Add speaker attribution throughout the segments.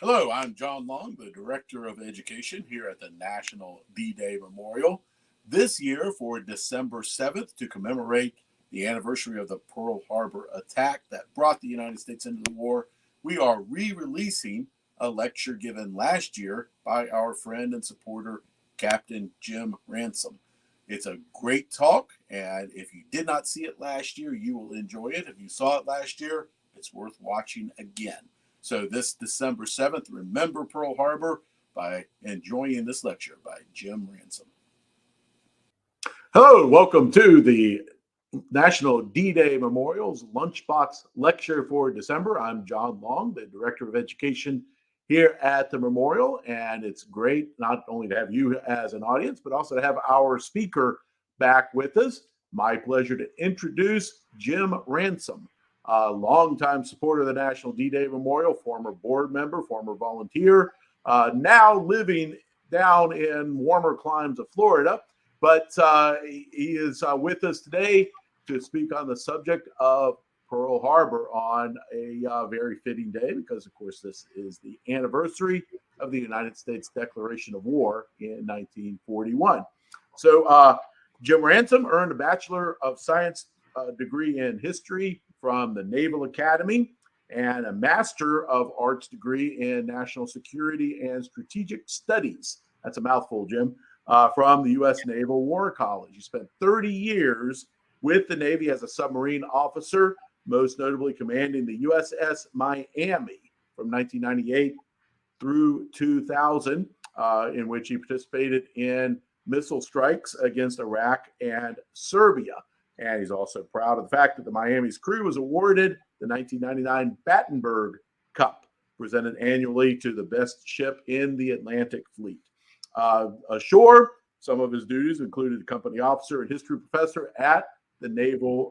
Speaker 1: Hello, I'm John Long, the Director of Education here at the National D-Day Memorial. This year, for December 7th, to commemorate the anniversary of the Pearl Harbor attack that brought the United States into the war, we are re-releasing a lecture given last year by our friend and supporter, Captain Jim Ransom. It's a great talk, and if you did not see it last year, you will enjoy it. If you saw it last year, it's worth watching again. So this December 7th, remember Pearl Harbor by enjoying this lecture by Jim Ransom. Hello, welcome to the National D-Day Memorial's Lunchbox Lecture for December. I'm John Long, the Director of Education here at the Memorial, and it's great not only to have you as an audience, but also to have our speaker back with us. My pleasure to introduce Jim Ransom, a longtime supporter of the National D-Day Memorial, former board member, former volunteer, now living down in warmer climes of Florida. But he is with us today to speak on the subject of Pearl Harbor on a very fitting day because, of course, this is the anniversary of the United States Declaration of War in 1941. So Jim Ransom earned a Bachelor of Science degree in history from the Naval Academy and a Master of Arts degree in National Security and Strategic Studies. That's a mouthful, Jim. From the U.S. Naval War College. He spent 30 years with the Navy as a submarine officer, most notably commanding the USS Miami from 1998 through 2000, in which he participated in missile strikes against Iraq and Serbia. And he's also proud of the fact that the Miami's crew was awarded the 1999 Battenberg Cup, presented annually to the best ship in the Atlantic Fleet. Ashore, some of his duties included company officer and history professor at the Naval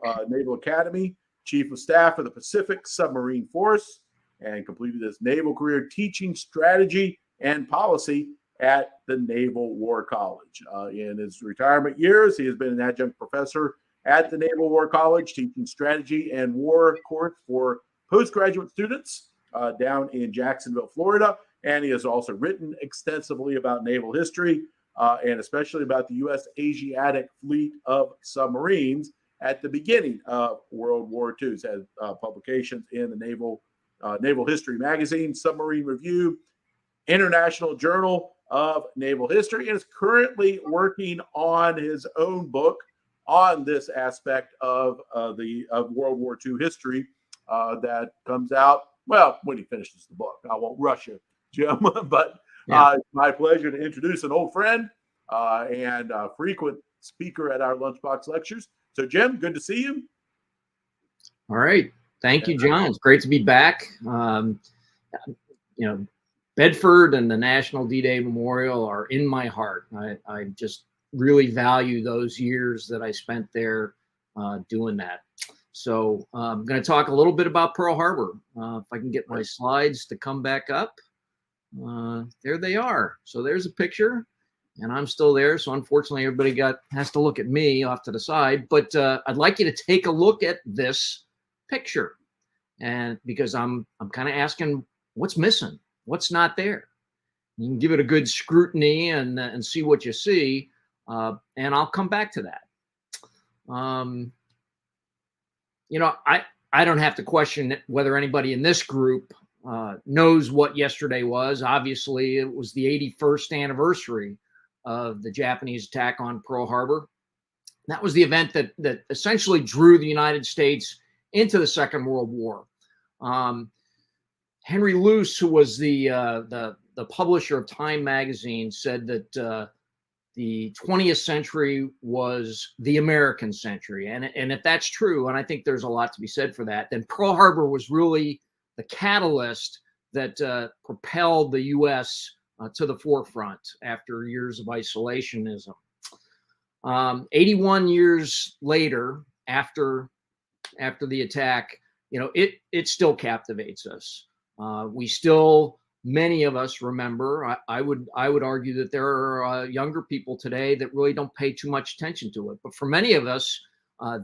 Speaker 1: Academy, chief of staff of the Pacific Submarine Force, and completed his naval career teaching strategy and policy at the Naval War College. In his retirement years, he has been an adjunct professor at the Naval War College, teaching strategy and war course for postgraduate students down in Jacksonville, Florida. And he has also written extensively about naval history and especially about the U.S. Asiatic fleet of submarines at the beginning of World War II. He's had publications in the Naval History Magazine, Submarine Review, International Journal of Naval History, and is currently working on his own book on this aspect of World War II history that comes out, well, when he finishes the book. I won't rush it, Jim, but it's my pleasure to introduce an old friend and frequent speaker at our Lunchbox Lectures. So, Jim, good to see you.
Speaker 2: All right. Thank you, John. It's great to be back. Bedford and the National D-Day Memorial are in my heart. I just really value those years that I spent there doing that. So I'm going to talk a little bit about Pearl Harbor. If I can get my slides to come back up. There they are. So there's a picture, and I'm still there. So unfortunately, everybody has to look at me off to the side. But I'd like you to take a look at this picture, and because I'm kind of asking what's missing, what's not there. You can give it a good scrutiny and see what you see, and I'll come back to that. I don't have to question whether anybody in this group knows what yesterday was. Obviously, it was the 81st anniversary of the Japanese attack on Pearl Harbor. That was the event that essentially drew the United States into the Second World War. Henry Luce, who was the publisher of Time magazine, said that the 20th century was the American century. And if that's true, and I think there's a lot to be said for that, then Pearl Harbor was really the catalyst that propelled the U.S. To the forefront after years of isolationism. 81 years later, after the attack, it still captivates us. We still, many of us remember. I would argue that there are younger people today that really don't pay too much attention to it. But for many of us,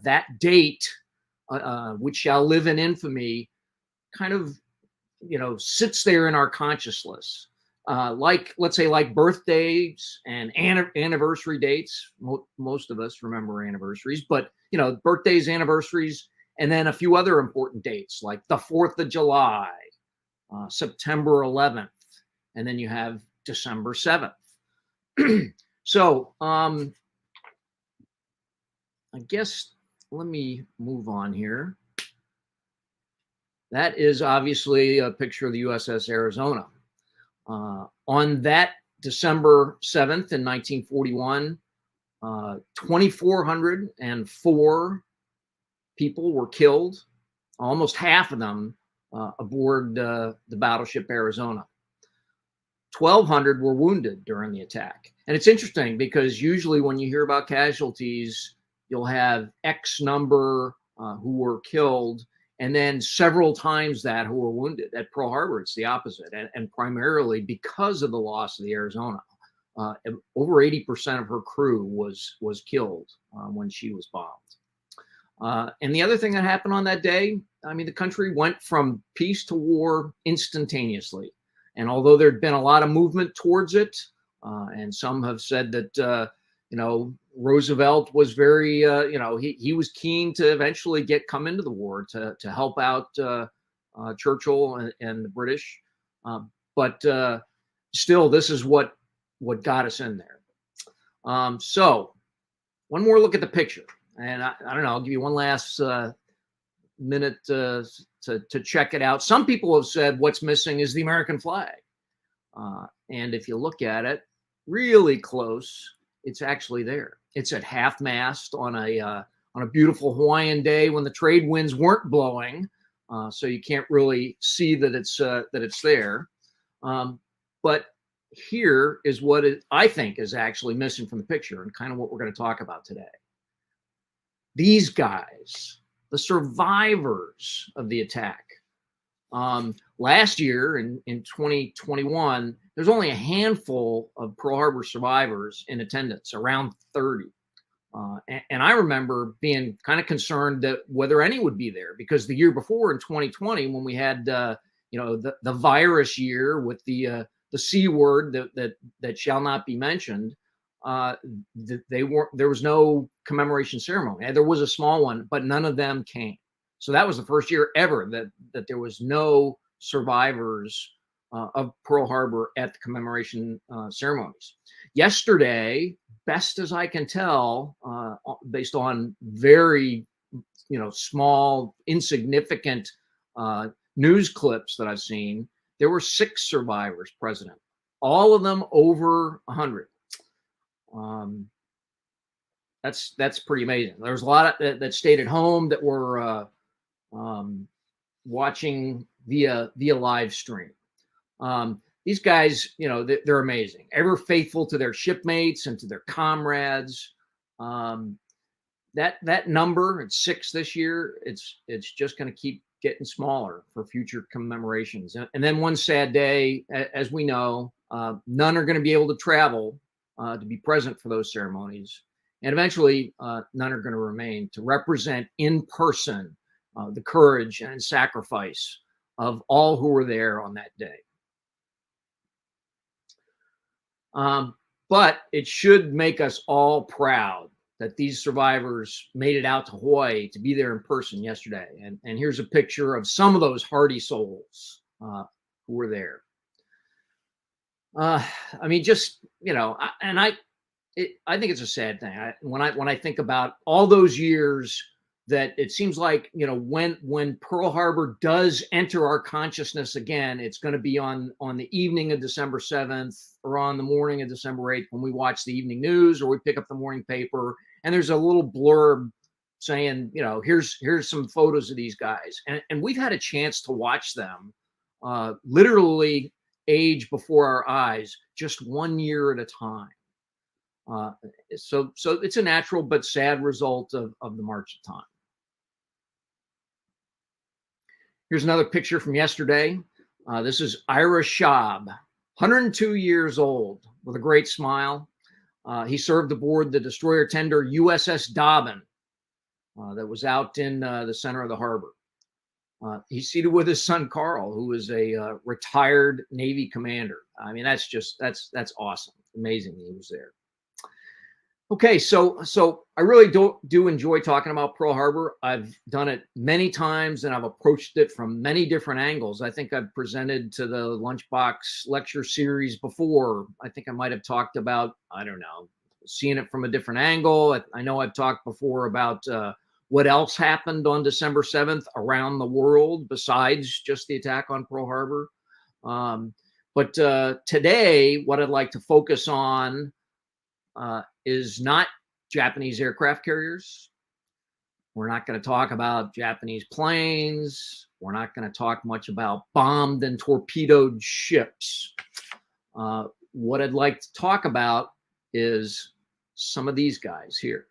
Speaker 2: that date, which shall live in infamy, kind of sits there in our consciousness. Like, let's say, like birthdays and anniversary dates. Most of us remember anniversaries, but birthdays, anniversaries, and then a few other important dates like the 4th of July, September 11th, and then you have December 7th. So I guess let me move on here. That is obviously a picture of the USS Arizona. On that December 7th in 1941, 2,404 people were killed, almost half of them aboard the battleship Arizona. 1,200 were wounded during the attack. And it's interesting because usually when you hear about casualties, you'll have X number who were killed, and then several times that who were wounded. At Pearl Harbor, it's the opposite, and primarily because of the loss of the Arizona. Over 80% of her crew was killed when she was bombed. And the other thing that happened on that day, I mean, the country went from peace to war instantaneously. And although there'd been a lot of movement towards it, and some have said that, Roosevelt was very, he was keen to eventually come into the war to help out Churchill and the British. But still, this is what got us in there. So one more look at the picture. And I don't know, I'll give you one last minute to check it out. Some people have said what's missing is the American flag. And if you look at it really close, it's actually there. It's at half mast on a beautiful Hawaiian day when the trade winds weren't blowing, so you can't really see that it's there. But here is what I think is actually missing from the picture, and kind of what we're going to talk about today. These guys, the survivors of the attack. Last year in 2021, there's only a handful of Pearl Harbor survivors in attendance, around 30. And I remember being kind of concerned that whether any would be there, because the year before in 2020, when we had the virus year with the C word that shall not be mentioned, there was no commemoration ceremony. There was a small one, but none of them came. So that was the first year ever that there was no survivors of Pearl Harbor at the commemoration ceremonies. Yesterday, best as I can tell, based on very small, insignificant news clips that I've seen, there were 6 survivors present, all of them over 100. That's pretty amazing. There's a lot that stayed at home that were watching via live stream. These guys, they're amazing. Ever faithful to their shipmates and to their comrades. That number, it's 6 this year. It's just going to keep getting smaller for future commemorations. And then one sad day, as we know, none are going to be able to travel to be present for those ceremonies. And eventually, none are going to remain to represent in person the courage and sacrifice of all who were there on that day. But it should make us all proud that these survivors made it out to Hawaii to be there in person yesterday. And here's a picture of some of those hardy souls who were there. I mean, just, I think it's a sad thing. When I think about all those years that it seems like, when Pearl Harbor does enter our consciousness again, it's going to be on the evening of December 7th or on the morning of December 8th when we watch the evening news or we pick up the morning paper and there's a little blurb saying, here's some photos of these guys. And we've had a chance to watch them literally age before our eyes, just 1 year at a time. So it's a natural but sad result of the march of time. Here's another picture from yesterday. This is Ira Schaub, 102 years old, with a great smile. He served aboard the destroyer tender USS Dobbin that was out in the center of the harbor. He's seated with his son, Carl, who is a retired Navy commander. I mean, that's awesome. Amazing he was there. Okay, so I really do enjoy talking about Pearl Harbor. I've done it many times and I've approached it from many different angles. I think I've presented to the Lunchbox Lecture series before. I think I might have talked about, I don't know, seeing it from a different angle. I know I've talked before about what else happened on December 7th around the world besides just the attack on Pearl Harbor. But today, what I'd like to focus on is not Japanese aircraft carriers. We're not going to talk about Japanese planes. We're not going to talk much about bombed and torpedoed ships. What I'd like to talk about is some of these guys here.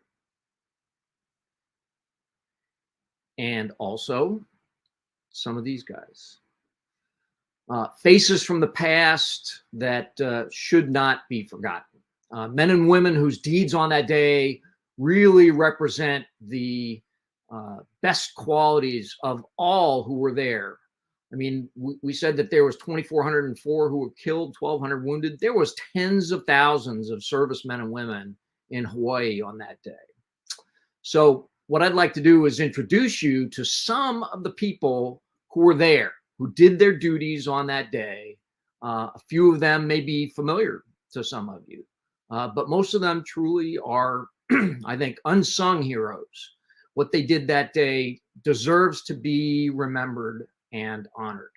Speaker 2: And also some of these guys. Faces from the past that should not be forgotten. Men and women whose deeds on that day really represent the best qualities of all who were there. I mean, we said that there was 2,404 who were killed, 1,200 wounded. There was tens of thousands of servicemen and women in Hawaii on that day. So what I'd like to do is introduce you to some of the people who were there, who did their duties on that day. A few of them may be familiar to some of you. But most of them truly are, I think, unsung heroes. What they did that day deserves to be remembered and honored.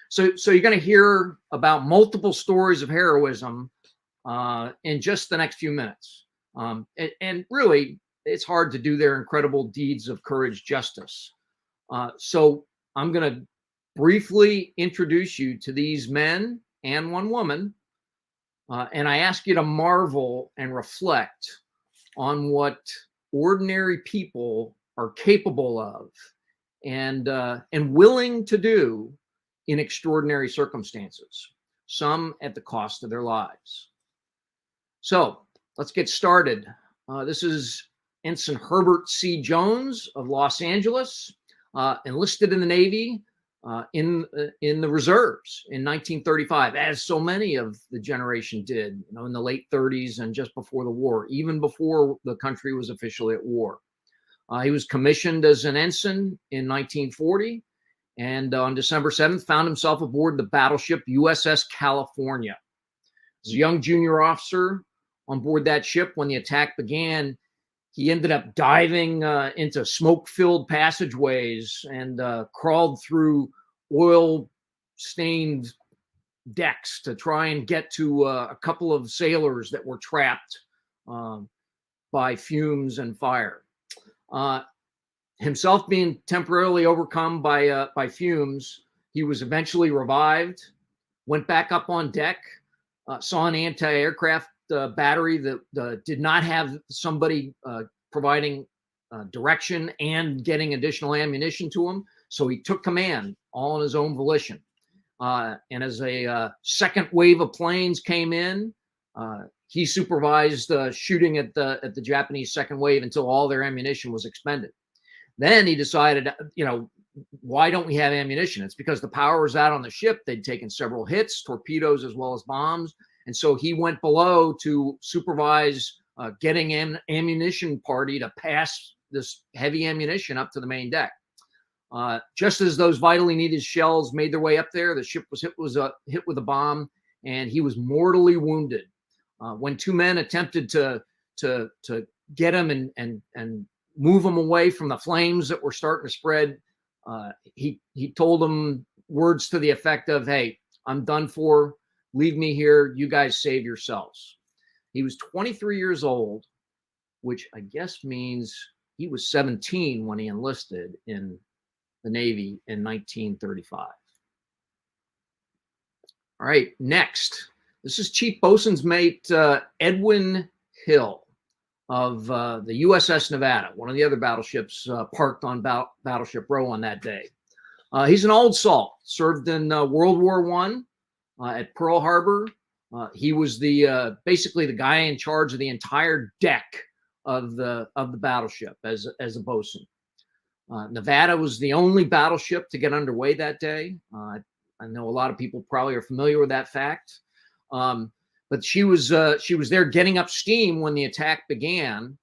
Speaker 2: So you're going to hear about multiple stories of heroism in just the next few minutes. And really, it's hard to do their incredible deeds of courage justice. So I'm going to briefly introduce you to these men and one woman. And I ask you to marvel and reflect on what ordinary people are capable of and willing to do in extraordinary circumstances, some at the cost of their lives. So let's get started. This is Ensign Herbert C. Jones of Los Angeles, enlisted in the Navy. In the reserves in 1935, as so many of the generation did, in the late 30s and just before the war, even before the country was officially at war. He was commissioned as an ensign in 1940, and on December 7th, found himself aboard the battleship USS California. As a young junior officer on board that ship when the attack began, he ended up diving into smoke-filled passageways and crawled through oil-stained decks to try and get to a couple of sailors that were trapped by fumes and fire. Himself being temporarily overcome by fumes, he was eventually revived, went back up on deck, saw an anti-aircraft battery that did not have somebody providing direction and getting additional ammunition to him. So he took command all on his own volition. And as a second wave of planes came in, he supervised shooting at the Japanese second wave until all their ammunition was expended. Then he decided, why don't we have ammunition? It's because the power was out on the ship. They'd taken several hits, torpedoes as well as bombs. And so he went below to supervise getting an ammunition party to pass this heavy ammunition up to the main deck. Just as those vitally needed shells made their way up there, the ship was hit with a bomb, and he was mortally wounded. When two men attempted to get him and move him away from the flames that were starting to spread, he told them words to the effect of, "Hey, I'm done for. Leave me here. You guys save yourselves." He was 23 years old, which I guess means he was 17 when he enlisted in the Navy in 1935. All right, next. This is Chief Bosun's Mate Edwin Hill of the USS Nevada, one of the other battleships parked on Battleship Row on that day. He's an old salt, served in World War I at Pearl Harbor. He was basically the guy in charge of the entire deck of the battleship as a bosun. Nevada was the only battleship to get underway that day. I know a lot of people probably are familiar with that fact. But she was there getting up steam when the attack began,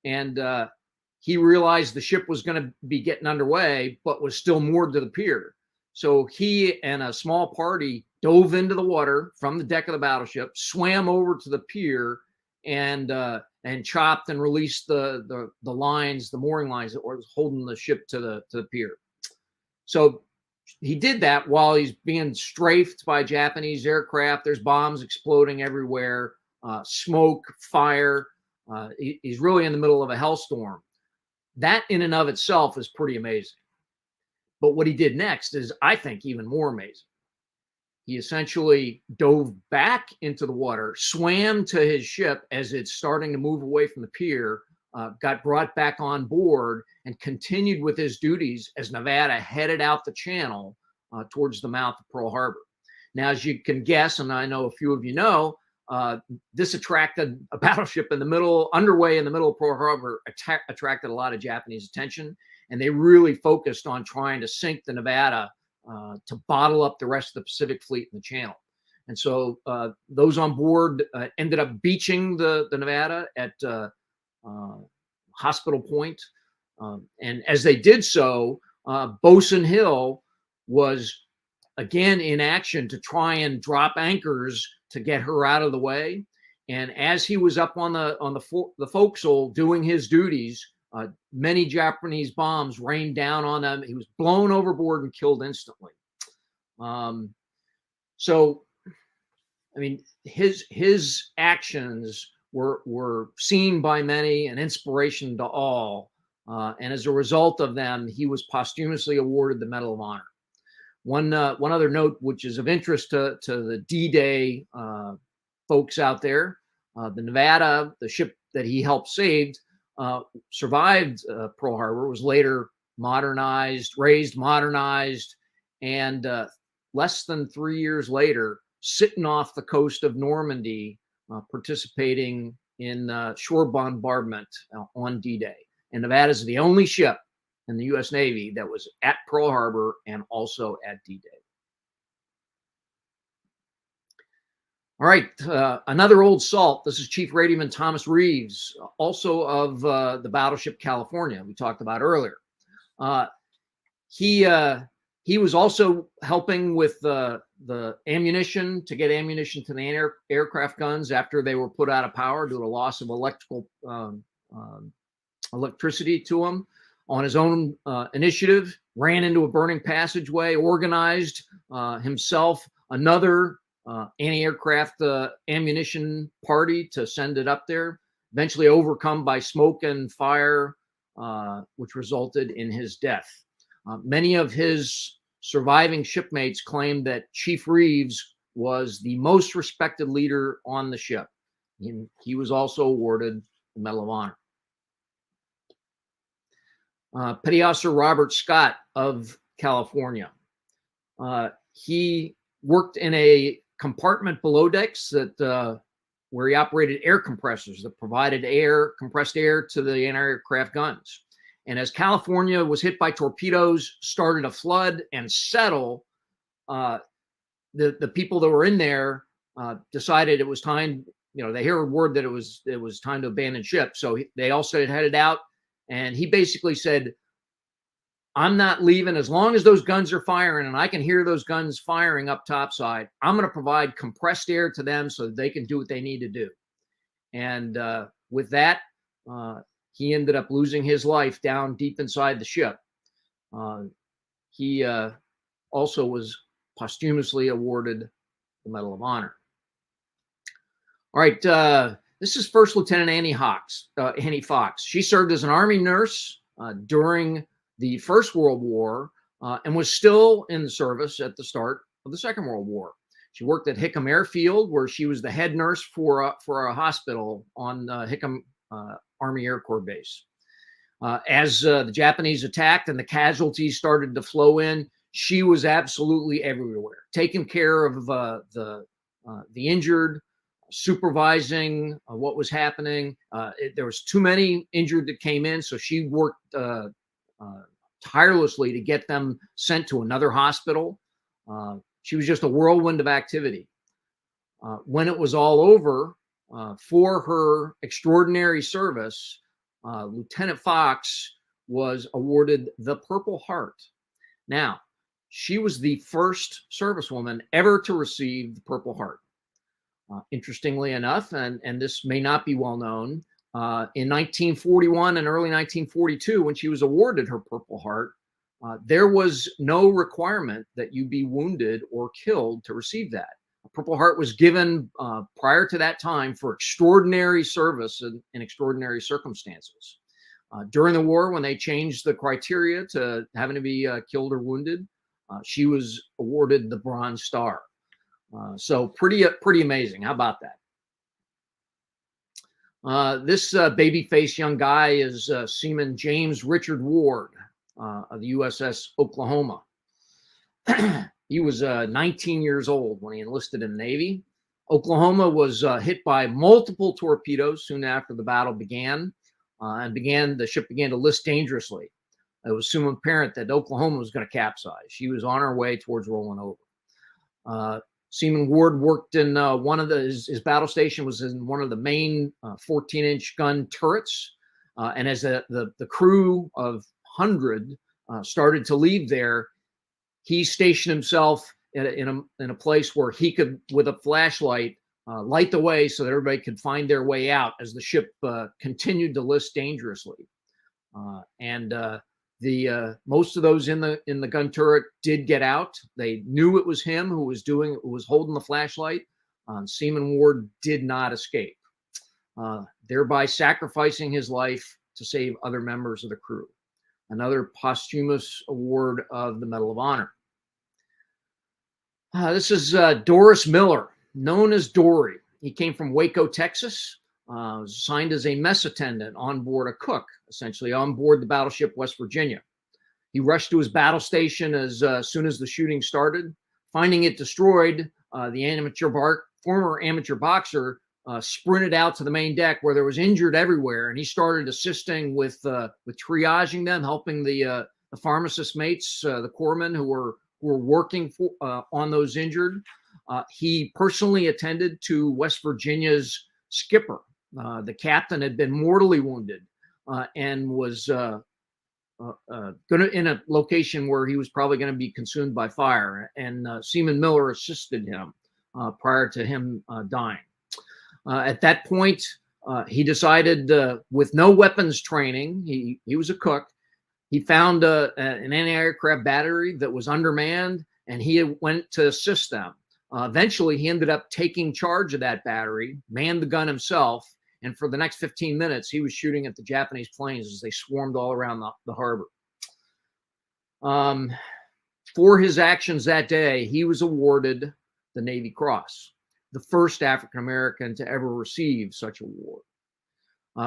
Speaker 2: and he realized the ship was going to be getting underway, but was still moored to the pier. So he and a small party dove into the water from the deck of the battleship, swam over to the pier, and chopped and released the lines, the mooring lines that were holding the ship to the pier. So he did that while he's being strafed by Japanese aircraft. There's bombs exploding everywhere, smoke, fire. He's really in the middle of a hellstorm. That in and of itself is pretty amazing. But what he did next is, I think, even more amazing. He essentially dove back into the water, swam to his ship as it's starting to move away from the pier, got brought back on board, and continued with his duties as Nevada headed out the channel towards the mouth of Pearl Harbor. Now, as you can guess, and I know a few of you know, this attracted a battleship underway in the middle of Pearl Harbor, attracted a lot of Japanese attention, and they really focused on trying to sink the Nevada to bottle up the rest of the Pacific Fleet in the channel. And so those on board ended up beaching the Nevada at Hospital Point. And as they did so, Bosun Hill was again in action to try and drop anchors to get her out of the way. And as he was up on the forecastle doing his duties, many Japanese bombs rained down on him. He was blown overboard and killed instantly. So, I mean, his actions were seen by many, an inspiration to all. And as a result of them, he was posthumously awarded the Medal of Honor. One other note, which is of interest to the D-Day folks out there, the Nevada, the ship that he helped save, survived Pearl Harbor, was later raised, modernized, and less than 3 years later, sitting off the coast of Normandy, participating in shore bombardment on D-Day. And Nevada is the only ship in the U.S. Navy that was at Pearl Harbor and also at D-Day. All right, another old salt. This is Chief Radioman Thomas Reeves, also of the battleship California we talked about earlier. He was also helping with the ammunition, to get ammunition to the aircraft guns after they were put out of power due to loss of electricity to them. On his own initiative, ran into a burning passageway, organized himself another anti-aircraft ammunition party to send it up there, eventually overcome by smoke and fire, which resulted in his death. Many of his surviving shipmates claimed that Chief Reeves was the most respected leader on the ship. He was also awarded the Medal of Honor. Petty Officer Robert Scott of California. He worked in a compartment below decks that where he operated air compressors that provided compressed air to the anti-aircraft guns. And as California was hit by torpedoes, started to flood and settle, the people that were in there decided it was time. They heard word that it was time to abandon ship. So they all started headed out. And he basically said, I'm not leaving as long as those guns are firing and I can hear those guns firing up topside. I'm going to provide compressed air to them so that they can do what they need to do. And with that, he ended up losing his life down deep inside the ship. He also was posthumously awarded the Medal of Honor. All right. This is First Lieutenant Annie Fox. She served as an Army nurse during the First World War and was still in the service at the start of the Second World War. She worked at Hickam Airfield, where she was the head nurse for a hospital on Hickam Army Air Corps Base. As the Japanese attacked and the casualties started to flow in, she was absolutely everywhere, taking care of the injured, supervising what was happening. There was too many injured that came in, so she worked tirelessly to get them sent to another hospital. She was just a whirlwind of activity. When it was all over, for her extraordinary service, Lieutenant Fox was awarded the Purple Heart. Now, she was the first servicewoman ever to receive the Purple Heart. Interestingly enough, and this may not be well known, in 1941 and early 1942, when she was awarded her Purple Heart, there was no requirement that you be wounded or killed to receive that. A Purple Heart was given prior to that time for extraordinary service in extraordinary circumstances. During the war, when they changed the criteria to having to be killed or wounded, she was awarded the Bronze Star. So pretty amazing. How about that? This baby-faced young guy is Seaman James Richard Ward of the USS Oklahoma. He was 19 years old when he enlisted in the Navy. Oklahoma was hit by multiple torpedoes soon after the battle began, and the ship began to list dangerously. It was soon apparent that Oklahoma was going to capsize. She was on her way towards rolling over. Seaman Ward worked in one of his battle station was in one of the main 14-inch gun turrets. And as the crew of 100 started to leave there, he stationed himself in a place where he could, with a flashlight, light the way so that everybody could find their way out as the ship continued to list dangerously. Most of those in the gun turret did get out. They knew it was him who was holding the flashlight. Seaman Ward did not escape, thereby sacrificing his life to save other members of the crew. Another posthumous award of the Medal of Honor. This is Doris Miller, known as Dory. He came from Waco, Texas. Was assigned as a mess attendant on board a cook, essentially on board the battleship West Virginia. He rushed to his battle station as soon as the shooting started. Finding it destroyed, the former amateur boxer sprinted out to the main deck where there was injured everywhere, and he started assisting with triaging them, helping the pharmacist mates, the corpsmen who were working on those injured. He personally attended to West Virginia's skipper. The captain had been mortally wounded and was in a location where he was probably going to be consumed by fire. And Seaman Miller assisted him prior to him dying. At that point, he decided, with no weapons training, he was a cook. He found an anti-aircraft battery that was undermanned, and he went to assist them. Eventually, he ended up taking charge of that battery, manned the gun himself, and for the next 15 minutes, he was shooting at the Japanese planes as they swarmed all around the harbor. For his actions that day, he was awarded the Navy Cross, the first African-American to ever receive such a award.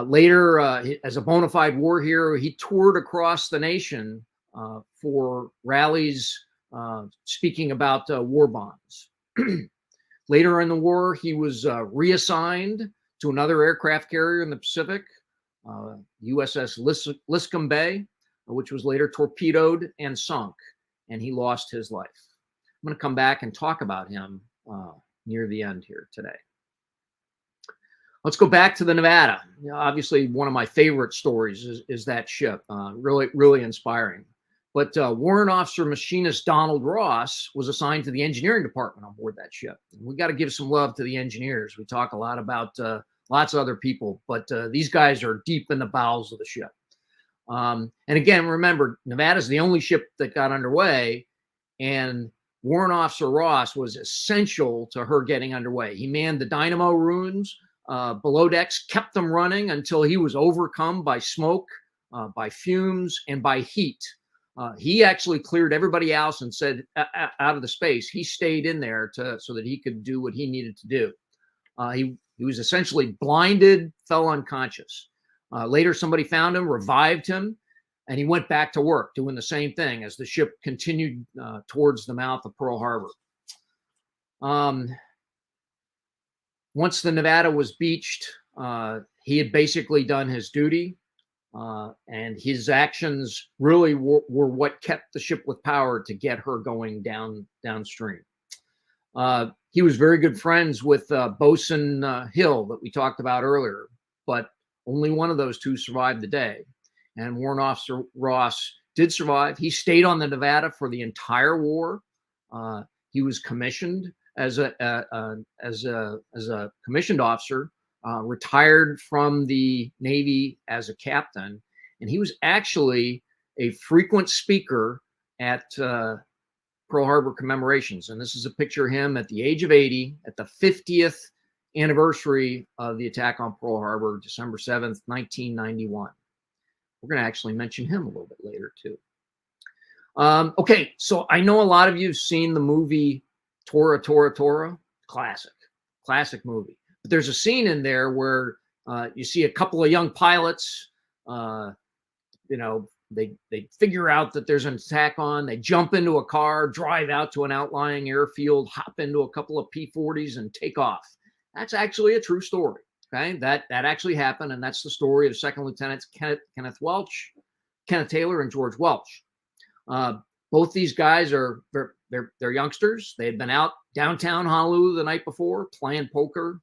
Speaker 2: Later, as a bona fide war hero, he toured across the nation for rallies speaking about war bonds. Later in the war, he was reassigned to another aircraft carrier in the Pacific, USS Liscombe Bay, which was later torpedoed and sunk, and he lost his life. I'm going to come back and talk about him near the end here today. Let's go back to the Nevada. Obviously, one of my favorite stories is that ship. Really inspiring. But Warrant Officer Machinist Donald Ross was assigned to the engineering department on board that ship. We got to give some love to the engineers. We talk a lot about lots of other people, but these guys are deep in the bowels of the ship. And again, remember, Nevada's the only ship that got underway, and Warrant Officer Ross was essential to her getting underway. He manned the dynamo rooms below decks, kept them running until he was overcome by smoke, by fumes, and by heat. He actually cleared everybody else and said out of the space. He stayed in there so that he could do what he needed to do. He was essentially blinded, fell unconscious. Later, somebody found him, revived him, and he went back to work doing the same thing as the ship continued towards the mouth of Pearl Harbor. Once the Nevada was beached, he had basically done his duty. And his actions really were what kept the ship with power to get her going downstream. He was very good friends with Bosun Hill that we talked about earlier, but only one of those two survived the day. And Warrant Officer Ross did survive. He stayed on the Nevada for the entire war. He was commissioned as a commissioned officer, retired from the Navy as a captain, and he was actually a frequent speaker at Pearl Harbor commemorations. And this is a picture of him at the age of 80 at the 50th anniversary of the attack on Pearl Harbor, December 7th, 1991. We're going to actually mention him a little bit later too. Okay, so I know a lot of you have seen the movie Tora, Tora, Tora. Classic movie. But there's a scene in there where you see a couple of young pilots, they figure out that there's an attack on, they jump into a car, drive out to an outlying airfield, hop into a couple of P-40s and take off. That's actually a true story. Okay, that actually happened, and that's the story of Second Lieutenants Kenneth Taylor and George Welch. Both these guys they're youngsters. They had been out downtown Honolulu the night before playing poker,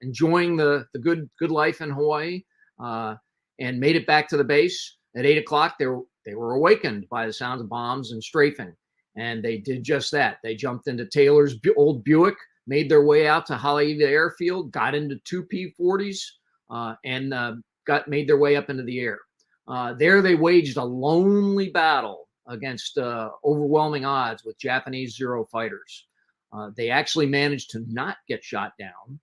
Speaker 2: enjoying the good life in Hawaii, and made it back to the base. At 8 o'clock, they were awakened by the sounds of bombs and strafing, and they did just that. They jumped into Taylor's old Buick, made their way out to Haleiwa Airfield, got into two P-40s, and made their way up into the air. There they waged a lonely battle against overwhelming odds with Japanese Zero fighters. They actually managed to not get shot down,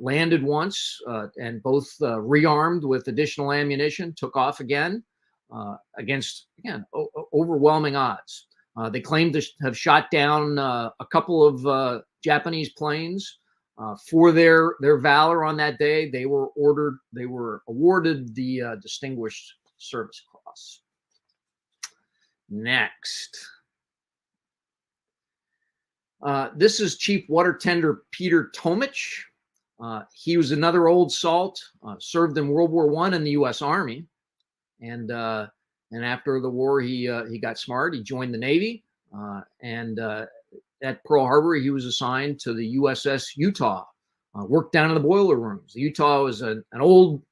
Speaker 2: landed once, and both rearmed with additional ammunition, took off again against, again, overwhelming odds. They claimed to have shot down a couple of Japanese planes. For their valor on that day, they were awarded the Distinguished Service Cross. Next. This is Chief Water Tender Peter Tomich. He was another old salt, served in World War I in the U.S. Army. And after the war, he got smart. He joined the Navy. And at Pearl Harbor, he was assigned to the USS Utah, worked down in the boiler rooms. The Utah was an old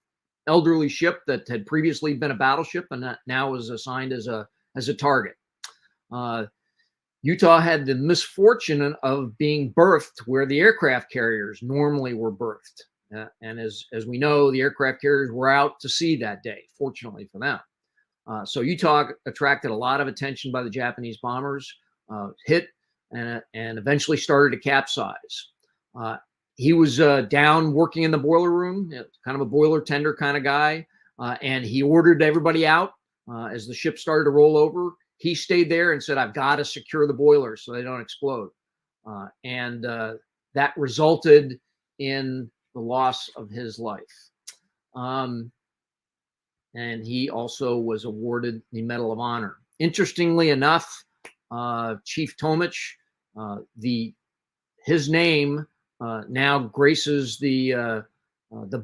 Speaker 2: elderly ship that had previously been a battleship and now was assigned as a target. Utah had the misfortune of being berthed where the aircraft carriers normally were berthed. And as we know, the aircraft carriers were out to sea that day, fortunately for them. So Utah attracted a lot of attention by the Japanese bombers, hit and eventually started to capsize. He was down working in the boiler room, kind of a boiler tender kind of guy, and he ordered everybody out as the ship started to roll over. He stayed there and said, "I've got to secure the boilers so they don't explode." And that resulted in the loss of his life. And he also was awarded the Medal of Honor. Interestingly enough, Chief Tomich, his name now graces the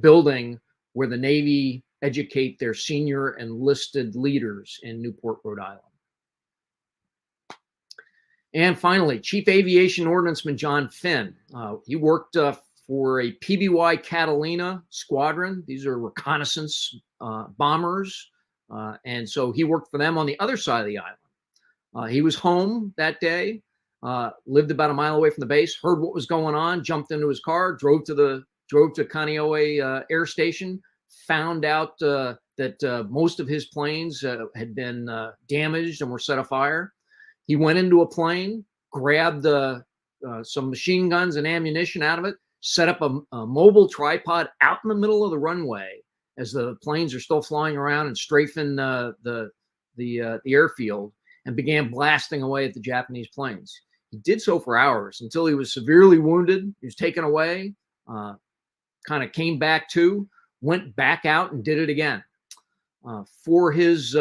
Speaker 2: building where the Navy educate their senior enlisted leaders in Newport, Rhode Island. And finally, Chief Aviation Ordnanceman John Finn. He worked for a PBY Catalina squadron. These are reconnaissance bombers. And so he worked for them on the other side of the island. He was home that day, lived about a mile away from the base, heard what was going on, jumped into his car, drove to Kaneohe Air Station, found out that most of his planes had been damaged and were set afire. He went into a plane, grabbed some machine guns and ammunition out of it, set up a mobile tripod out in the middle of the runway as the planes are still flying around and strafing the airfield, and began blasting away at the Japanese planes. He did so for hours until he was severely wounded. He was taken away, kind of came back to, went back out and did it again. For his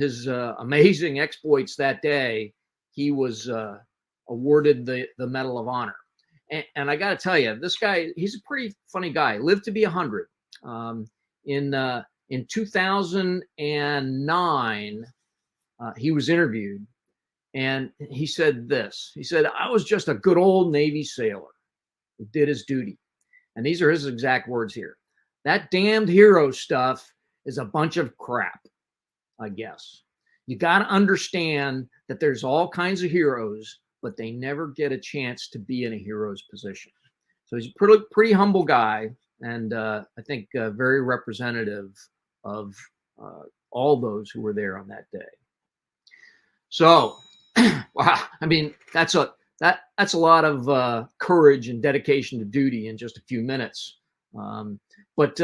Speaker 2: amazing exploits that day, he was awarded the Medal of Honor. And I got to tell you, this guy, he's a pretty funny guy. Lived to be 100. In In 2009, he was interviewed, and he said this. He said, "I was just a good old Navy sailor who did his duty." And these are his exact words here. "That damned hero stuff is a bunch of crap, I guess. You got to understand that there's all kinds of heroes, but they never get a chance to be in a hero's position." So he's a pretty humble guy, and I think very representative of all those who were there on that day. So, wow, I mean, that's a lot of courage and dedication to duty in just a few minutes. But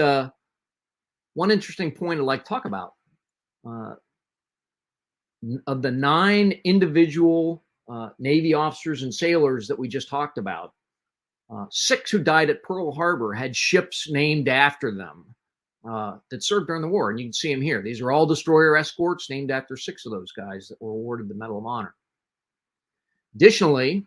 Speaker 2: one interesting point I'd like to talk about, of the 9 individual Navy officers and sailors that we just talked about, 6 who died at Pearl Harbor had ships named after them that served during the war. And you can see them here. These are all destroyer escorts named after 6 of those guys that were awarded the Medal of Honor. Additionally,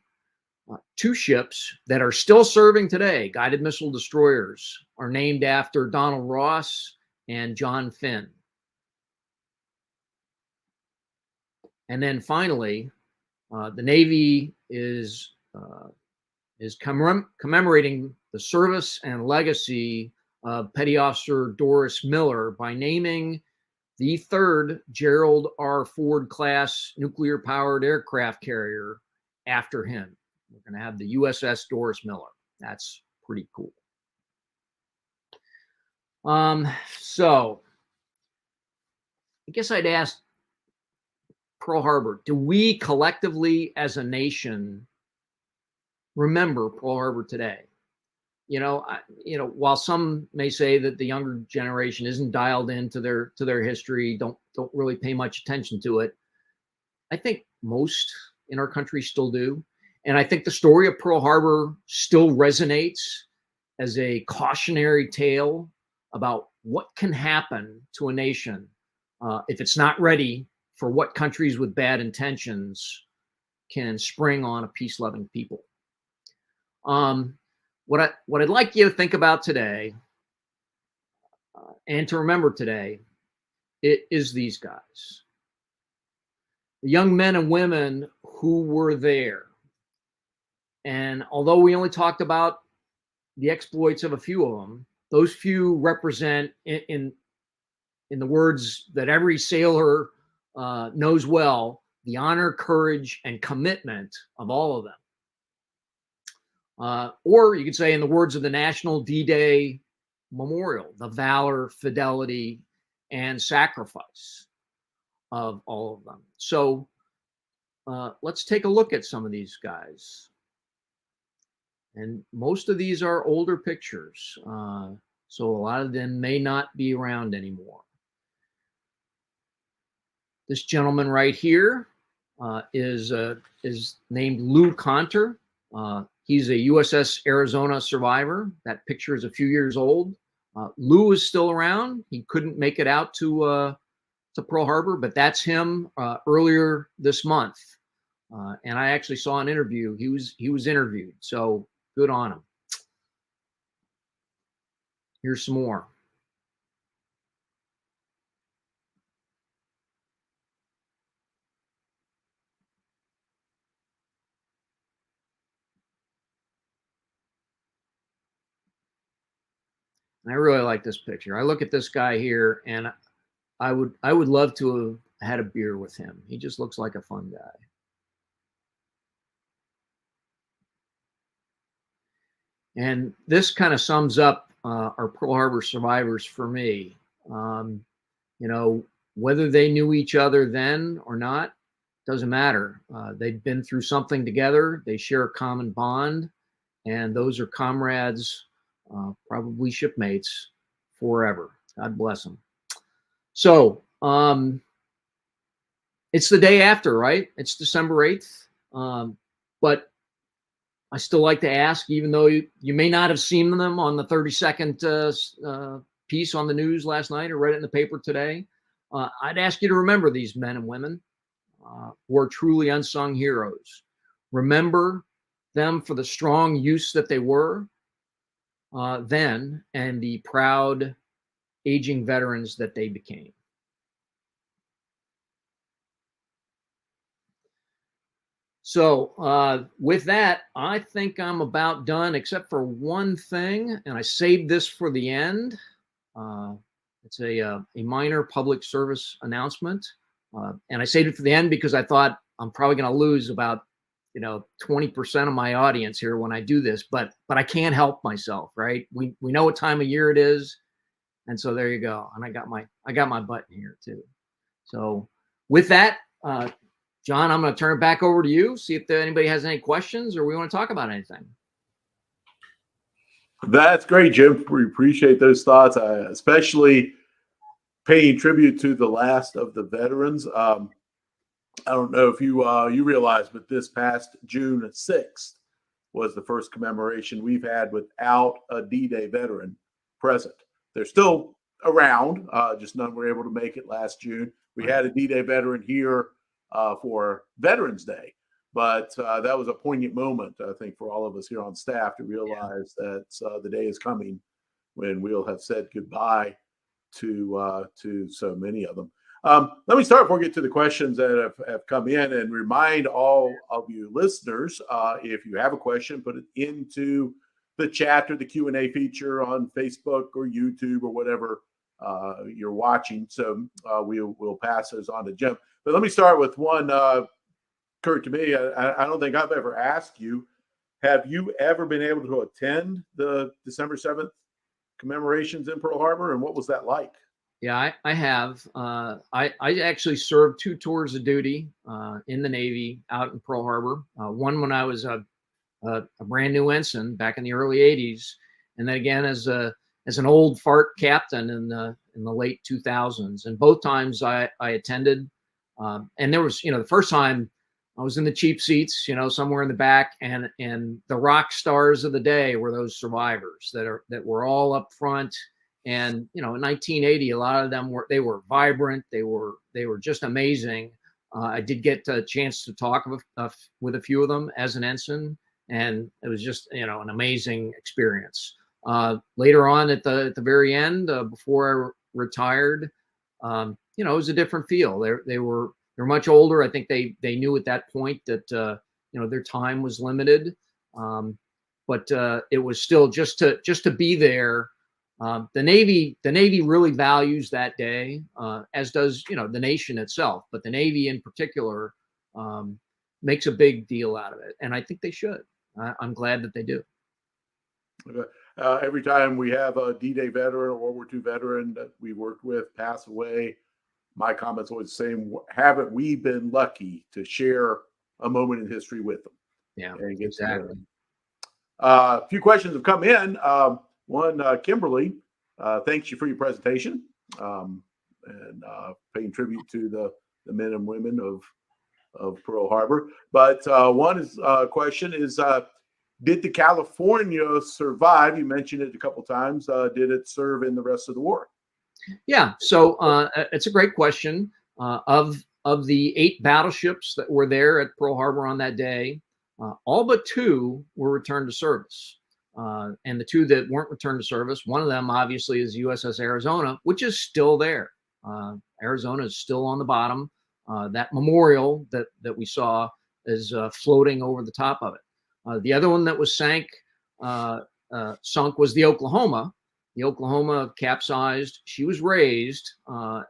Speaker 2: 2 ships that are still serving today, guided missile destroyers, are named after Donald Ross and John Finn. And then finally, the Navy is commemorating the service and legacy of Petty Officer Doris Miller by naming the 3rd Gerald R. Ford class nuclear-powered aircraft carrier after him. We're going to have the USS Doris Miller. That's pretty cool. So I guess I'd ask Pearl Harbor, do we collectively as a nation remember Pearl Harbor today? While some may say that the younger generation isn't dialed into their history, don't really pay much attention to it, I think most in our country still do. And I think the story of Pearl Harbor still resonates as a cautionary tale about what can happen to a nation if it's not ready for what countries with bad intentions can spring on a peace-loving people. What I'd like you to think about today and to remember today, it is these guys, the young men and women who were there. And although we only talked about the exploits of a few of them, those few represent, in the words that every sailor knows well, the honor, courage, and commitment of all of them. Or you could say, in the words of the National D-Day Memorial, the valor, fidelity, and sacrifice of all of them. So let's take a look at some of these guys. And most of these are older pictures, so a lot of them may not be around anymore. This gentleman right here is named Lou Conter. He's a USS Arizona survivor. That picture is a few years old. Lou is still around. He couldn't make it out to Pearl Harbor, but that's him earlier this month. And I actually saw an interview. He was interviewed, so good on him. Here's some more. And I really like this picture. I look at this guy here, and I would love to have had a beer with him. He just looks like a fun guy. And this kind of sums up our Pearl Harbor survivors for me. Whether they knew each other then or not, doesn't matter. They've been through something together. They share a common bond, and those are comrades, probably shipmates forever. God bless them. So it's the day after, right? It's December 8th. But I still like to ask, even though you may not have seen them on the 30-second piece on the news last night or read it in the paper today, I'd ask you to remember these men and women who are truly unsung heroes. Remember them for the strong youths that they were then, and the proud aging veterans that they became. So with that, I think I'm about done, except for one thing, and I saved this for the end. It's a minor public service announcement, and I saved it for the end because I thought I'm probably going to lose about 20% of my audience here when I do this, but I can't help myself, right? We know what time of year it is, and so there you go. And I got my button here too. So with that, John, I'm going to turn it back over to you. See if anybody has any questions or we want to talk about anything.
Speaker 1: That's great, Jim. We appreciate those thoughts, especially paying tribute to the last of the veterans. I don't know if you realize, but this past June 6th was the first commemoration we've had without a D-Day veteran present. They're still around, just none were able to make it last June. We had a D-Day veteran here for Veterans Day, but that was a poignant moment, I think, for all of us here on staff to realize that the day is coming when we'll have said goodbye to so many of them. Let me start before we get to the questions that have come in, and remind all of you listeners, if you have a question, put it into the chat or the Q&A feature on Facebook or YouTube or whatever you're watching. So we'll pass those on to Jim. But let me start with one, Kurt, to me. I don't think I've ever asked you, have you ever been able to attend the December 7th commemorations in Pearl Harbor, and what was that like?
Speaker 2: Yeah, I have. I actually served 2 tours of duty in the Navy out in Pearl Harbor. One when I was a brand new ensign back in the early '80s, and then again as an old fart captain in the late 2000s. And both times I attended. And there was, the first time I was in the cheap seats, somewhere in the back, and the rock stars of the day were those survivors that were all up front. And in 1980, a lot of them were vibrant. They were just amazing. I did get a chance to talk with a few of them as an ensign, and it was just an amazing experience. Later on at the very end, before I retired, it was a different feel. They were much older. I think they knew at that point that their time was limited, but it was still just to be there. The Navy really values that day, as does the nation itself. But the Navy in particular makes a big deal out of it, and I think they should. I'm glad that they do.
Speaker 1: Okay. Every time we have a D-Day veteran or World War II veteran that we worked with pass away, my comments always the same. Haven't we been lucky to share a moment in history with them?
Speaker 2: Yeah,
Speaker 1: and get
Speaker 2: exactly.
Speaker 1: A few questions have come in. One, Kimberly, thanks you for your presentation and paying tribute to the men and women of Pearl Harbor. But one question is, did the California survive? You mentioned it a couple times. Did it serve in the rest of the war?
Speaker 2: Yeah, so it's a great question. Of the 8 battleships that were there at Pearl Harbor on that day, all but 2 were returned to service. And the 2 that weren't returned to service, one of them obviously is USS Arizona, which is still there. Arizona is still on the bottom. That memorial that we saw is floating over the top of it. The other one that was sunk was the Oklahoma. The Oklahoma capsized. She was raised.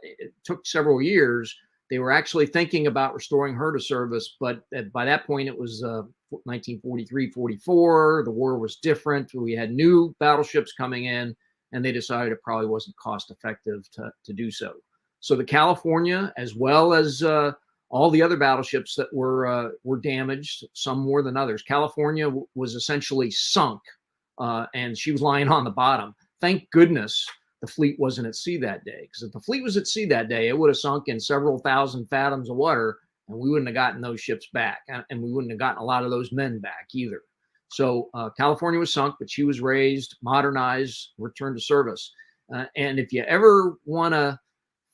Speaker 2: It took several years. They were actually thinking about restoring her to service, but by that point it was 1943-44. The war was different. We had new battleships coming in, and they decided it probably wasn't cost effective to do so. So the California, as well as all the other battleships that were damaged, some more than others. California was essentially sunk, and she was lying on the bottom. Thank goodness the fleet wasn't at sea that day, because if the fleet was at sea that day, it would have sunk in several thousand fathoms of water, and we wouldn't have gotten those ships back, and we wouldn't have gotten a lot of those men back either. So California was sunk, but she was raised, modernized, returned to service. And if you ever want to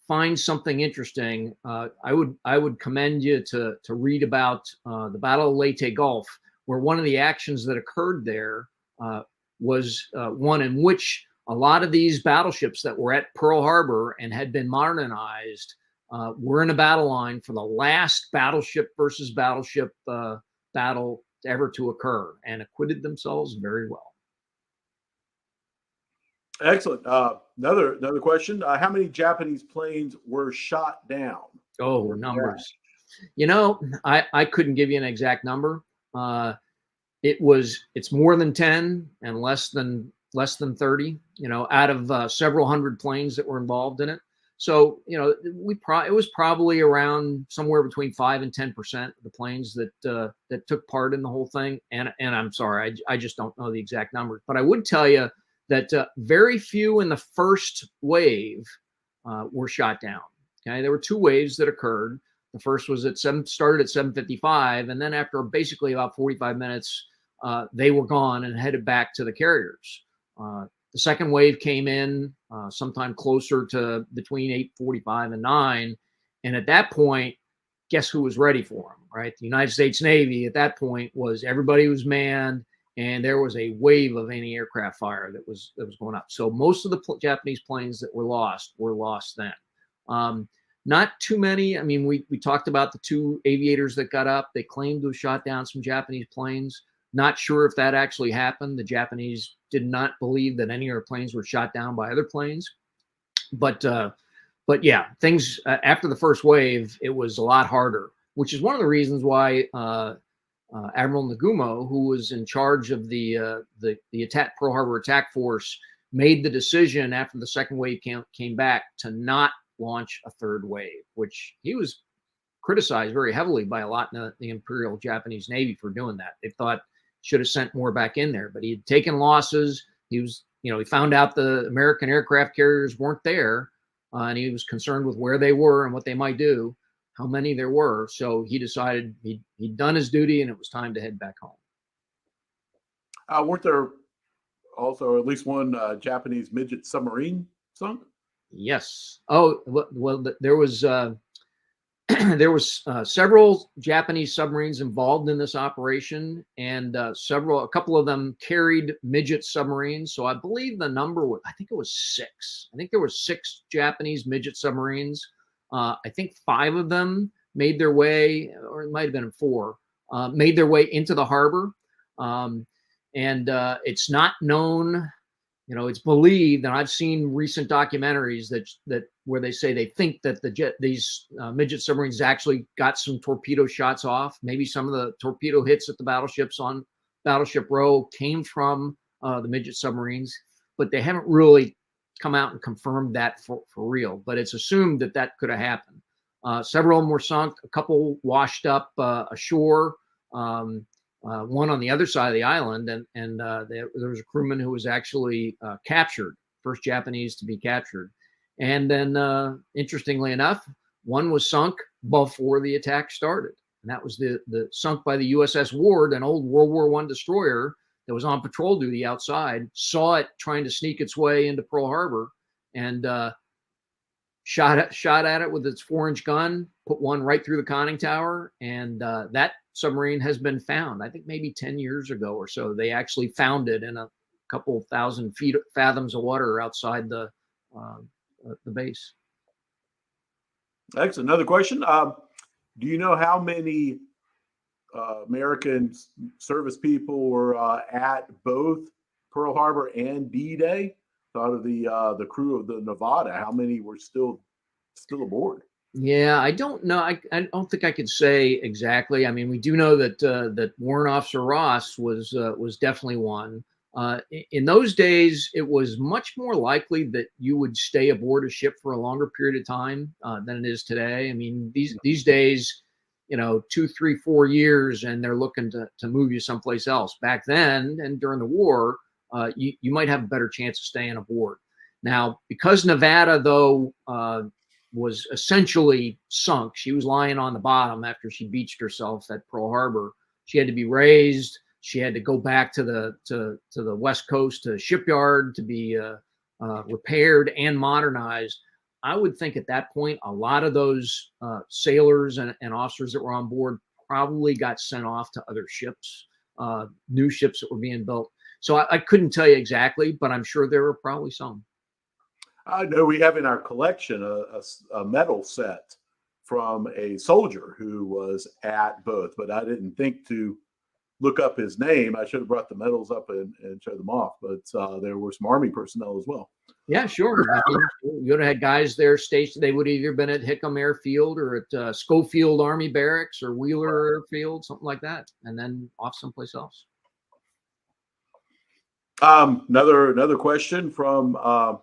Speaker 2: find something interesting, I would commend you to read about the Battle of Leyte Gulf, where one of the actions that occurred there was one in which a lot of these battleships that were at Pearl Harbor and had been modernized were in a battle line for the last battleship versus battleship battle ever to occur, and acquitted themselves very well.
Speaker 1: Excellent. Another question. How many Japanese planes were shot down?
Speaker 2: Oh, numbers. You know, I couldn't give you an exact number. It's more than 10 and less than 30, you know, out of several hundred planes that were involved in it. So, you know, it was probably around somewhere between 5 and 10% of the planes that took part in the whole thing. And I'm sorry, I just don't know the exact numbers, but I would tell you that very few in the first wave were shot down. Okay, there were 2 waves that occurred. The first was started at 7:55, and then after basically about 45 minutes, they were gone and headed back to the carriers. The second wave came in sometime closer to between 8:45 and 9, and at that point, guess who was ready for them? Right, the United States Navy at that point everybody was manned, and there was a wave of anti-aircraft fire that was going up. So most of the Japanese planes that were lost then. Not too many. I mean, we talked about the 2 aviators that got up. They claimed to have shot down some Japanese planes. Not sure if that actually happened. The Japanese did not believe that any of their planes were shot down by other planes. But yeah, things after the first wave, it was a lot harder, which is one of the reasons why Admiral Nagumo, who was in charge of the Pearl Harbor attack force, made the decision after the second wave came back to not launch a third wave, which he was criticized very heavily by a lot in the Imperial Japanese Navy for doing that. They thought should have sent more back in there, but he had taken losses. He found out the American aircraft carriers weren't there, and he was concerned with where they were and what they might do, how many there were. So he decided he'd done his duty and it was time to head back home.
Speaker 1: Weren't there also at least one Japanese midget submarine sunk?
Speaker 2: Yes. Oh, well, there was there was several Japanese submarines involved in this operation, and a couple of them carried midget submarines. So I believe the number was, I think it was 6. I think there were 6 Japanese midget submarines. I think 5 of them made their way, or it might have been 4, made their way into the harbor. And it's not known. You know, it's believed, and I've seen recent documentaries that where they say they think that these midget submarines actually got some torpedo shots off. Maybe some of the torpedo hits at the battleships on Battleship Row came from the midget submarines, but they haven't really come out and confirmed that for real. But it's assumed that could have happened. Several of them were sunk, a couple washed up ashore. One on the other side of the island, and there was a crewman who was actually captured, first Japanese to be captured. And then, interestingly enough, one was sunk before the attack started, and that was the sunk by the USS Ward, an old World War I destroyer that was on patrol duty outside, saw it trying to sneak its way into Pearl Harbor, and shot at it with its 4-inch gun, put one right through the conning tower, and that submarine has been found. I think maybe 10 years ago or so, they actually found it in a couple thousand fathoms of water outside the base.
Speaker 1: Excellent. Another question. Do you know how many American service people were at both Pearl Harbor and D-Day? Out of the crew of the Nevada, how many were still aboard?
Speaker 2: Yeah, I don't know. I don't think I could say exactly. I mean, we do know that Warrant Officer Ross was definitely one. In those days, it was much more likely that you would stay aboard a ship for a longer period of time than it is today. I mean, these days, 2, 3, 4 years, and they're looking to move you someplace else. Back then, and during the war, you might have a better chance of staying aboard. Now, because Nevada, though, was essentially sunk, she was lying on the bottom after she beached herself at Pearl Harbor. She had to be raised. She had to go back to the West Coast to shipyard to be repaired and modernized. I would think at that point, a lot of those sailors and officers that were on board probably got sent off to other ships, new ships that were being built. So I couldn't tell you exactly, but I'm sure there were probably some.
Speaker 1: I know we have in our collection a medal set from a soldier who was at both, but I didn't think to look up his name. I should have brought the medals up and show them off, but there were some Army personnel as well.
Speaker 2: Yeah, sure. I mean, you would have had guys there stationed. They would have either been at Hickam Airfield or at Schofield Army Barracks or Wheeler Airfield, something like that, and then off someplace else.
Speaker 1: Another question from a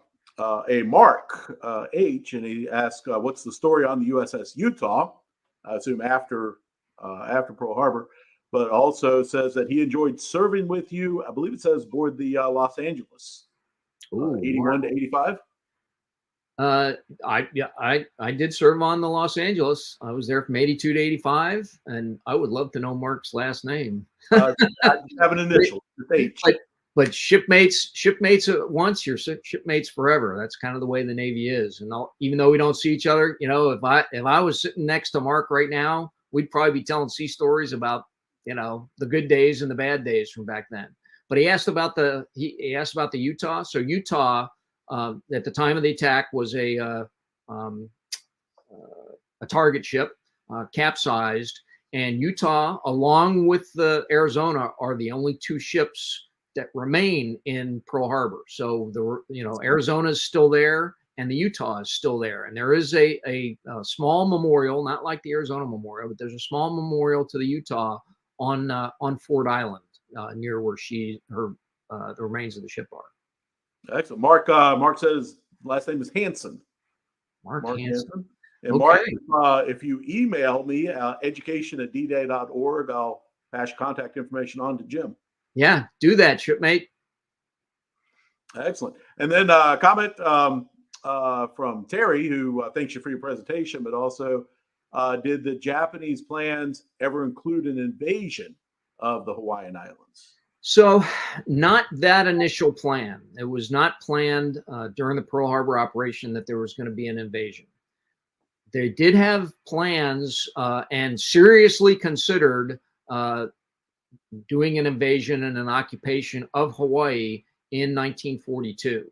Speaker 1: Mark H, and he asked, "What's the story on the USS Utah?" I assume after Pearl Harbor, but also says that he enjoyed serving with you. I believe it says aboard the Los Angeles, 81 to 85.
Speaker 2: I did serve on the Los Angeles. I was there from 82 to 85, and I would love to know Mark's last name.
Speaker 1: I have an initial. H.
Speaker 2: But shipmates at once, you're shipmates forever. That's kind of the way the Navy is. And even though we don't see each other, if I was sitting next to Mark right now, we'd probably be telling sea stories about, the good days and the bad days from back then. But he asked about the Utah. So Utah, at the time of the attack, was a target ship, capsized, and Utah, along with the Arizona, are the only two ships that remain in Pearl Harbor. So Arizona is still there, and the Utah is still there. And there is a small memorial, not like the Arizona memorial, but there's a small memorial to the Utah on Ford Island, near where the remains of the ship are.
Speaker 1: Excellent. Mark says last name is Hanson.
Speaker 2: Mark Hanson.
Speaker 1: And okay. Mark, if you email me, education@dday.org, I'll pass contact information on to Jim.
Speaker 2: Yeah, do that, shipmate.
Speaker 1: Excellent. And then a comment from Terry, who thanks you for your presentation, but also did the Japanese plans ever include an invasion of the Hawaiian Islands?
Speaker 2: So not that initial plan. It was not planned during the Pearl Harbor operation that there was going to be an invasion. They did have plans and seriously considered doing an invasion and an occupation of Hawaii in 1942.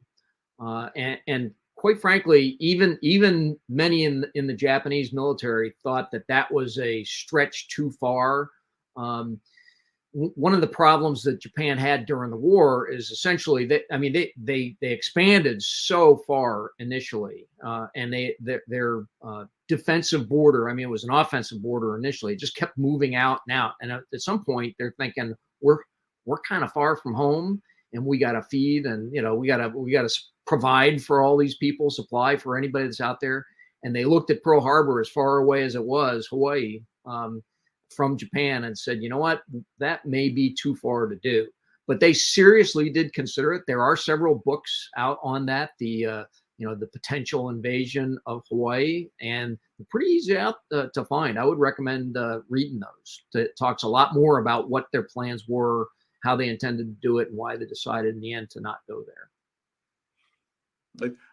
Speaker 2: And quite frankly, even many in the Japanese military thought that was a stretch too far. One of the problems that Japan had during the war is essentially they expanded so far initially, and their defensive border. I mean, it was an offensive border initially. It just kept moving out and out, and at some point they're thinking we're kind of far from home, and we got to feed, and we got to provide for all these people, supply for anybody that's out there. And they looked at Pearl Harbor, as far away as it was, Hawaii, from Japan, and said, you know what, that may be too far to do. But they seriously did consider it. There are several books out on that, the potential invasion of Hawaii, and they're pretty easy out to find. I would recommend reading those. It talks a lot more about what their plans were, how they intended to do it, and why they decided in the end to not go there.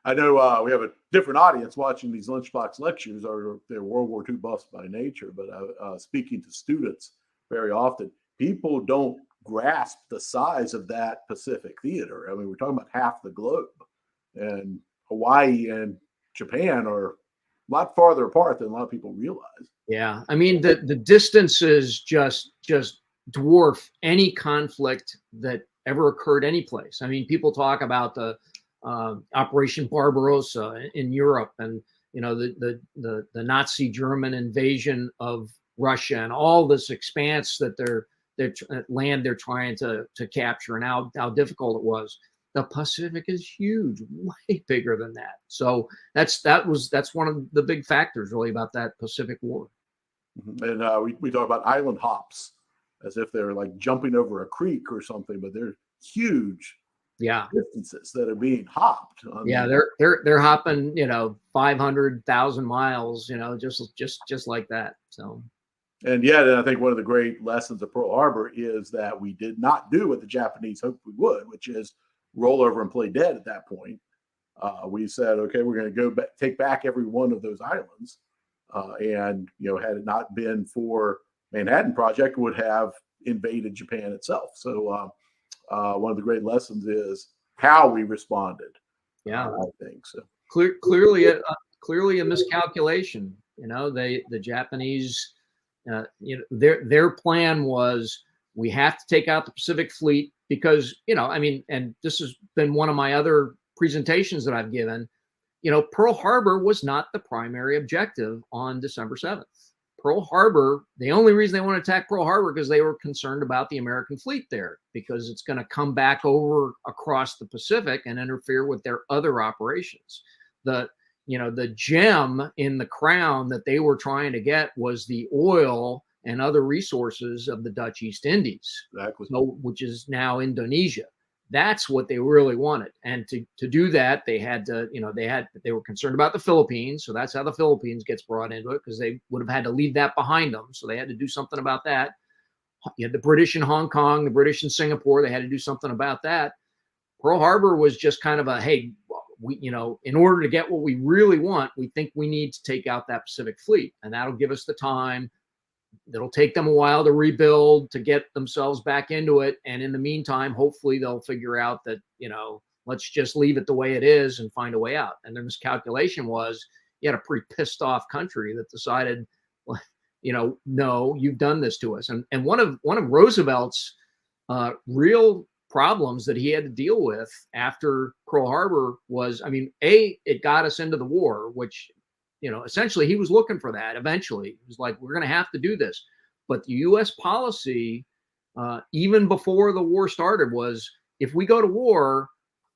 Speaker 1: I know we have a different audience watching these Lunchbox lectures. They're World War II buffs by nature, but speaking to students very often, people don't grasp the size of that Pacific theater. I mean, we're talking about half the globe, and Hawaii and Japan are a lot farther apart than a lot of people realize.
Speaker 2: Yeah, I mean, the distances just dwarf any conflict that ever occurred any place. I mean, people talk about the Operation Barbarossa in Europe, and the Nazi German invasion of Russia, and all this expanse that land they're trying to capture, and how difficult it was. The Pacific is huge, way bigger than that. So that's one of the big factors really about that Pacific War.
Speaker 1: And we talk about island hops as if they're like jumping over a creek or something, but they're huge.
Speaker 2: Yeah,
Speaker 1: distances that are being hopped.
Speaker 2: They're hopping 500,000 miles, just like that. So,
Speaker 1: and yet I think one of the great lessons of Pearl Harbor is that we did not do what the Japanese hoped we would, which is roll over and play dead. At that point, we said, okay, we're going to go take back every one of those islands, and had it not been for Manhattan Project, would have invaded Japan itself. So one of the great lessons is how we responded.
Speaker 2: Yeah,
Speaker 1: I think so.
Speaker 2: Clearly a miscalculation. The Japanese, their plan was, we have to take out the Pacific Fleet because, and this has been one of my other presentations that I've given. Pearl Harbor was not the primary objective on December 7th. Pearl Harbor, the only reason they want to attack Pearl Harbor because they were concerned about the American fleet there, because it's going to come back over across the Pacific and interfere with their other operations. The gem in the crown that they were trying to get was the oil and other resources of the Dutch East Indies,
Speaker 1: exactly.
Speaker 2: which is now Indonesia. That's what they really wanted. And to do that, they had to, they were concerned about the Philippines. So that's how the Philippines gets brought into it, because they would have had to leave that behind them. So they had to do something about that. You had the British in Hong Kong, the British in Singapore. They had to do something about that. Pearl Harbor was just kind of a, hey, in order to get what we really want, we think we need to take out that Pacific Fleet. And that'll give us the time. It'll take them a while to rebuild, to get themselves back into it. And in the meantime, hopefully they'll figure out that, let's just leave it the way it is and find a way out. And their miscalculation was, you had a pretty pissed off country that decided, well, no, you've done this to us. And one of Roosevelt's real problems that he had to deal with after Pearl Harbor was, it got us into the war, which, essentially he was looking for that. Eventually it was like, we're going to have to do this. But the U.S. policy, even before the war started, was, if we go to war,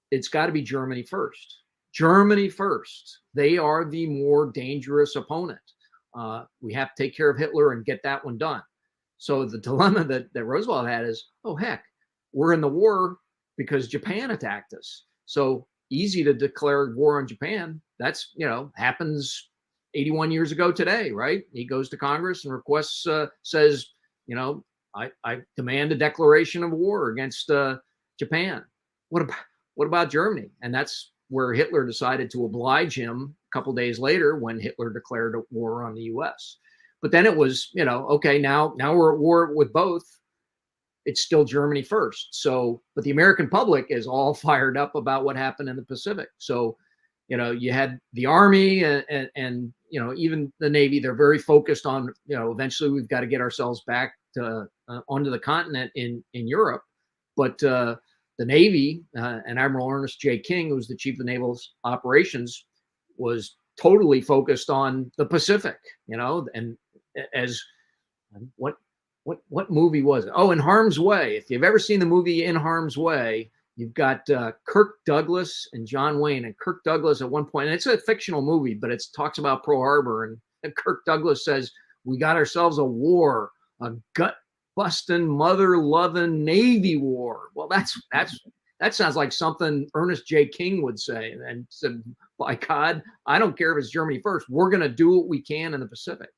Speaker 2: it's got to be Germany first. Germany first. They are the more dangerous opponent. We have to take care of Hitler and get that one done. So the dilemma that Roosevelt had is, oh, heck, we're in the war because Japan attacked us. So easy to declare war on Japan. That's, happens 81 years ago today, right? He goes to Congress and requests, says, I demand a declaration of war against Japan. What about Germany? And that's where Hitler decided to oblige him a couple days later, when Hitler declared a war on the U.S. But then it was, okay, now we're at war with both. It's still Germany first. So, but the American public is all fired up about what happened in the Pacific. So, you had the Army and even the Navy. They're very focused on, eventually we've got to get ourselves back to onto the continent in Europe. But the Navy and Admiral Ernest J. King, who was the chief of naval operations, was totally focused on the Pacific. And as what movie was it? Oh, In Harm's Way. If you've ever seen the movie In Harm's Way, you've got Kirk Douglas and John Wayne. And Kirk Douglas at one point, and it's a fictional movie, but it talks about Pearl Harbor. And Kirk Douglas says, we got ourselves a war, a gut-busting, mother-loving Navy war. Well, that sounds like something Ernest J. King would say. And said, by God, I don't care if it's Germany first. We're going to do what we can in the Pacific.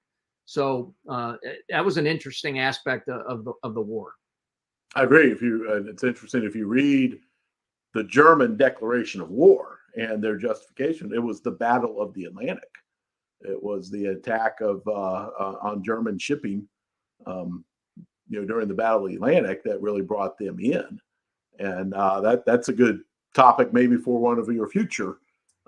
Speaker 2: So that was an interesting aspect of the war.
Speaker 1: I agree. It's interesting, if you read the German declaration of war and their justification, it was the Battle of the Atlantic. It was the attack on German shipping, during the Battle of the Atlantic that really brought them in. And that's a good topic maybe for one of your future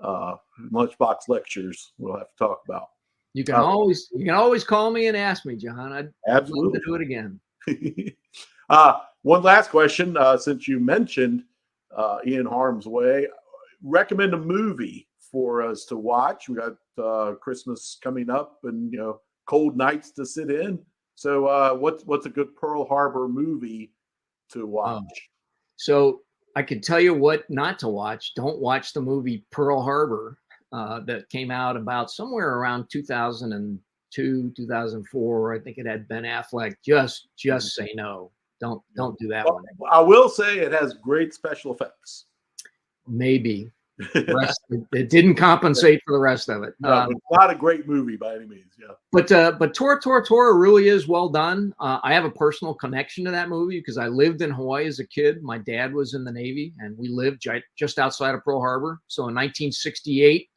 Speaker 1: Lunchbox lectures we'll have to talk about.
Speaker 2: You can always call me and ask me, John. I'd
Speaker 1: absolutely
Speaker 2: love to do it again.
Speaker 1: One last question, since you mentioned In Harm's Way, recommend a movie for us to watch. We got Christmas coming up, and cold nights to sit in. So what's a good Pearl Harbor movie to watch?
Speaker 2: So I could tell you what not to watch. Don't watch the movie Pearl Harbor. That came out about somewhere around 2002, 2004. I think it had Ben Affleck. Just say no. Don't do that one.
Speaker 1: I will say it has great special effects.
Speaker 2: Maybe. It didn't compensate for the rest of it.
Speaker 1: No, it's not a great movie by any means. Yeah.
Speaker 2: But Tora Tora Tora really is well done. I have a personal connection to that movie because I lived in Hawaii as a kid. My dad was in the Navy, and we lived just outside of Pearl Harbor. So in 1968.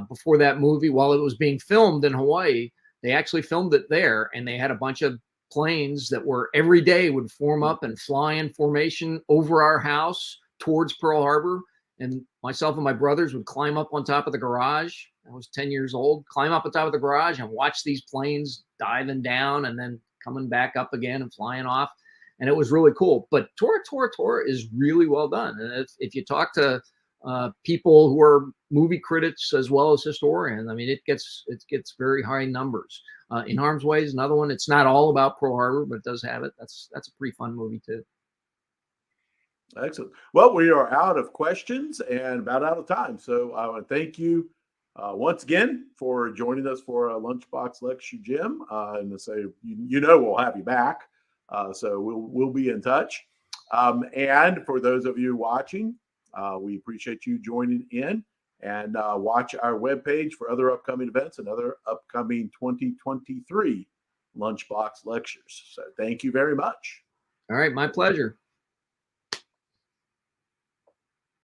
Speaker 2: Before that movie, while it was being filmed in Hawaii, they actually filmed it there, and they had a bunch of planes that were every day would form up and fly in formation over our house towards Pearl Harbor. And myself and my brothers would climb up on top of the garage. I was 10 years old, climb up on top of the garage and watch these planes diving down and then coming back up again and flying off. And it was really cool. But Tora is really well done. And if you talk to people who are movie critics as well as historians, I mean, it gets very high numbers. In Harm's Way is another one. It's not all about Pearl Harbor, but it does have it. That's a pretty fun movie too.
Speaker 1: Excellent. Well, we are out of questions and about out of time. So I want to thank you once again for joining us for a Lunchbox Lecture, Jim. And to say, we'll have you back. So we'll be in touch. And for those of you watching, we appreciate you joining in, and watch our webpage for other upcoming events and other upcoming 2023 Lunchbox Lectures. So thank you very much.
Speaker 2: All right, my pleasure.